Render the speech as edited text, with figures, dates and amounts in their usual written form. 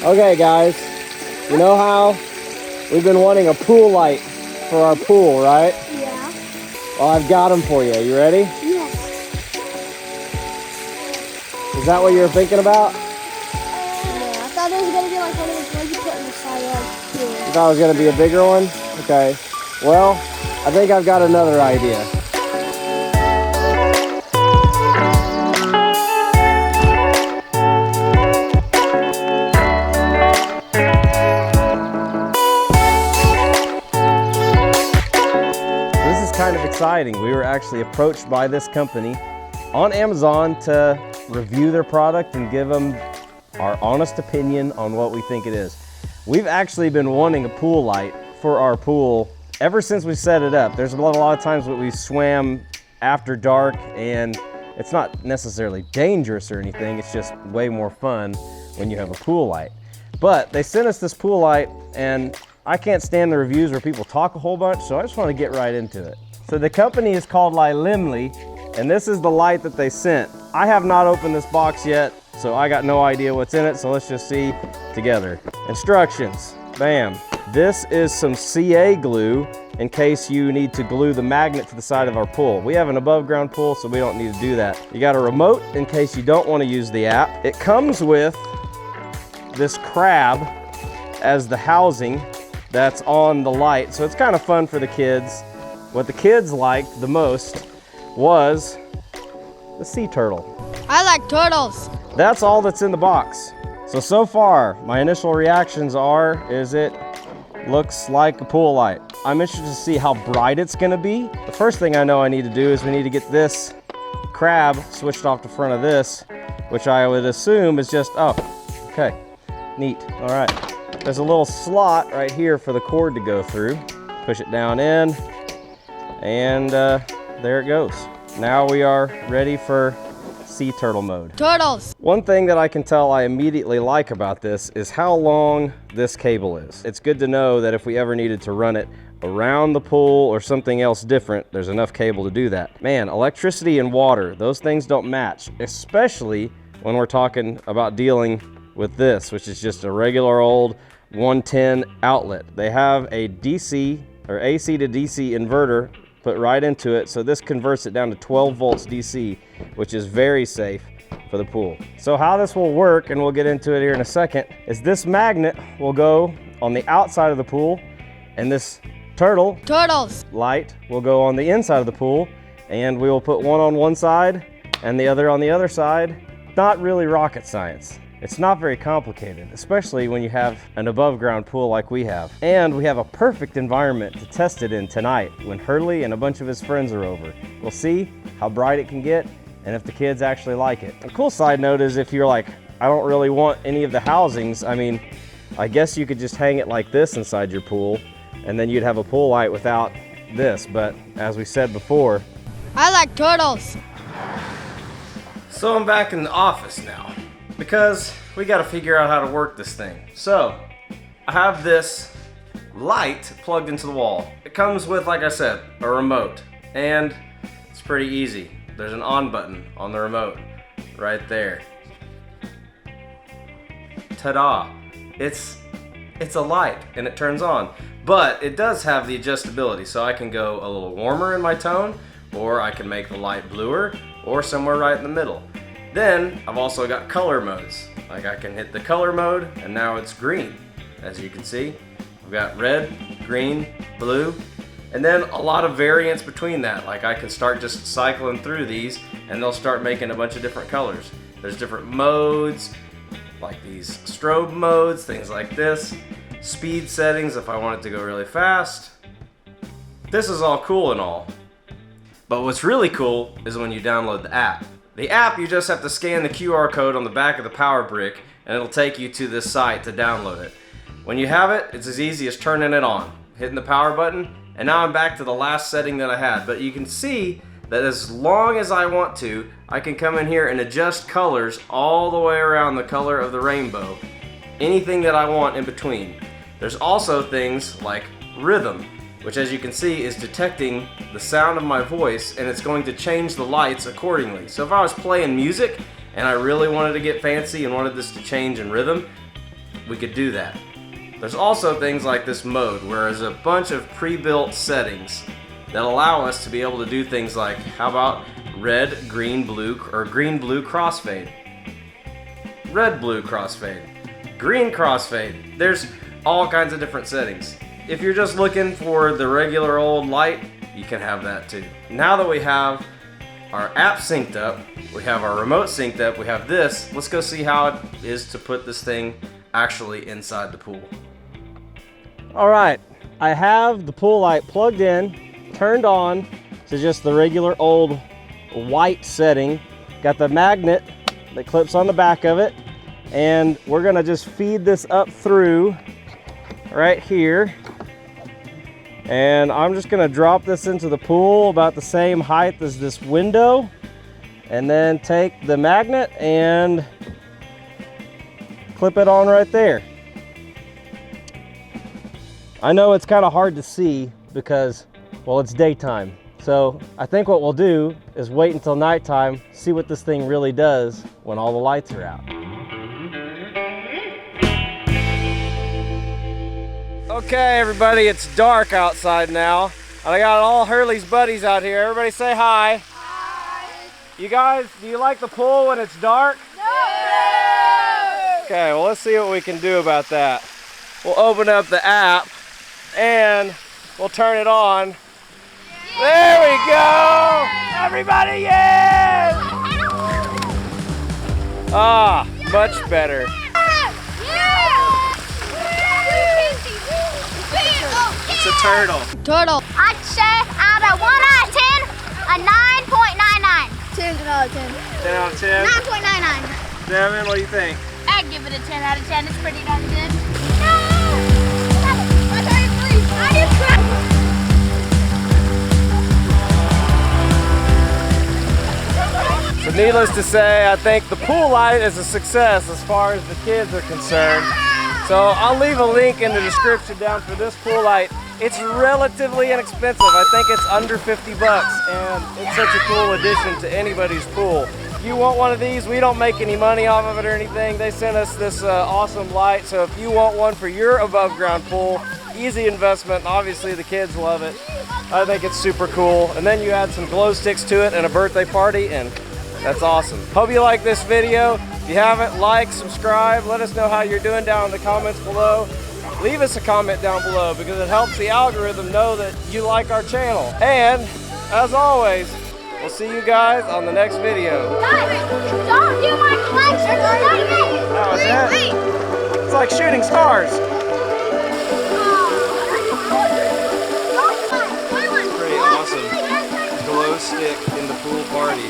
Okay guys, you know how we've been wanting a pool light for our pool, right? Yeah. Well, I've got them for you. You ready? Yes. Is that what you were thinking about? Yeah, I thought it was gonna be like one of those ones you put in the side of here. You thought it was gonna be a bigger one? Okay. Well, I think I've got another idea. Kind of exciting. We were actually approached by this company on Amazon to review their product and give them our honest opinion on what we think it is. We've actually been wanting a pool light for our pool ever since we set it up. There's a lot of times when we swam after dark and it's not necessarily dangerous or anything, it's just way more fun when you have a pool light. But they sent us this pool light and I can't stand the reviews where people talk a whole bunch, so I just want to get right into it. So the company is called Limley, and this is the light that they sent. I have not opened this box yet, so I got no idea what's in it, so let's just see together. Instructions, bam. This is some CA glue in case you need to glue the magnet to the side of our pool. We have an above ground pool, so we don't need to do that. You got a remote in case you don't want to use the app. It comes with this crab as the housing that's on the light, so it's kind of fun for the kids. What the kids liked the most was the sea turtle. I like turtles. That's all that's in the box. So far, my initial reactions is it looks like a pool light. I'm interested to see how bright it's gonna be. The first thing I know I need to do is we need to get this crab switched off the front of this, which I would assume is just, oh, okay, neat, all right. There's a little slot right here for the cord to go through. Push it down in. And there it goes. Now we are ready for sea turtle mode. Turtles. One thing that I can tell I immediately like about this is how long this cable is. It's good to know that if we ever needed to run it around the pool or something else different, there's enough cable to do that. Man, electricity and water, those things don't match, especially when we're talking about dealing with this, which is just a regular old 110 outlet. They have a DC or AC to DC inverter put right into it, so this converts it down to 12 volts DC, which is very safe for the pool. So how this will work, and we'll get into it here in a second, is this magnet will go on the outside of the pool, and this turtles light will go on the inside of the pool, and we will put one on one side and the other on the other side. Not really rocket science. It's not very complicated, especially when you have an above ground pool like we have. And we have a perfect environment to test it in tonight when Hurley and a bunch of his friends are over. We'll see how bright it can get and if the kids actually like it. A cool side note is if you're like, I don't really want any of the housings, I mean, I guess you could just hang it like this inside your pool and then you'd have a pool light without this. But as we said before, I like turtles. So I'm back in the office now, because we got to figure out how to work this thing. So I have this light plugged into the wall. It comes with, like I said, a remote, and it's pretty easy. There's an on button on the remote right there. Ta-da! It's a light and it turns on, but it does have the adjustability, so I can go a little warmer in my tone, or I can make the light bluer, or somewhere right in the middle. Then I've also got color modes. Like I can hit the color mode and now it's green. As you can see, I've got red, green, blue, and then a lot of variants between that. Like I can start just cycling through these and they'll start making a bunch of different colors. There's different modes, like these strobe modes, things like this. Speed settings if I want it to go really fast. This is all cool and all. But what's really cool is when you download the app. The app, you just have to scan the QR code on the back of the power brick and it'll take you to this site to download it. When you have it, it's as easy as turning it on, hitting the power button, and now I'm back to the last setting that I had. But you can see that as long as I want to, I can come in here and adjust colors all the way around the color of the rainbow. Anything that I want in between. There's also things like rhythm, which as you can see is detecting the sound of my voice and it's going to change the lights accordingly. So if I was playing music and I really wanted to get fancy and wanted this to change in rhythm, we could do that. There's also things like this mode where there's a bunch of pre-built settings that allow us to be able to do things like, how about red, green, blue, or green, blue crossfade? Red, blue crossfade. Green crossfade. There's all kinds of different settings. If you're just looking for the regular old light, you can have that too. Now that we have our app synced up, we have our remote synced up, we have this, let's go see how it is to put this thing actually inside the pool. All right, I have the pool light plugged in, turned on to just the regular old white setting. Got the magnet that clips on the back of it, and we're gonna just feed this up through right here. And I'm just gonna drop this into the pool about the same height as this window, and then take the magnet and clip it on right there. I know it's kind of hard to see because, well, it's daytime. So I think what we'll do is wait until nighttime, see what this thing really does when all the lights are out. Okay, everybody, it's dark outside now. And I got all Hurley's buddies out here. Everybody say hi. Hi. You guys, do you like the pool when it's dark? No! Okay, well, let's see what we can do about that. We'll open up the app and we'll turn it on. Yeah. There we go! Everybody, yes! Ah, much better. It's a turtle. Turtle. I'd say out of 1 out of 10, a 9.99. 10 out of 10. 10 out of 10? 9.99. Devin, what do you think? I'd give it a 10 out of 10. It's pretty darn good. So needless to say, I think the pool light is a success as far as the kids are concerned. So I'll leave a link in the description down for this pool light. It's relatively inexpensive. I think it's under 50 bucks, and it's such a cool addition to anybody's pool. If you want one of these, we don't make any money off of it or anything. They sent us this awesome light, so if you want one for your above ground pool, easy investment, and obviously the kids love it. I think it's super cool. And then you add some glow sticks to it and a birthday party, and that's awesome. Hope you like this video. If you haven't, like, subscribe, let us know how you're doing down in the comments below. Leave us a comment down below because it helps the algorithm know that you like our channel. And, as always, we'll see you guys on the next video. Guys, don't do my collection. That was it. It's like shooting stars. Pretty awesome glow stick in the pool party.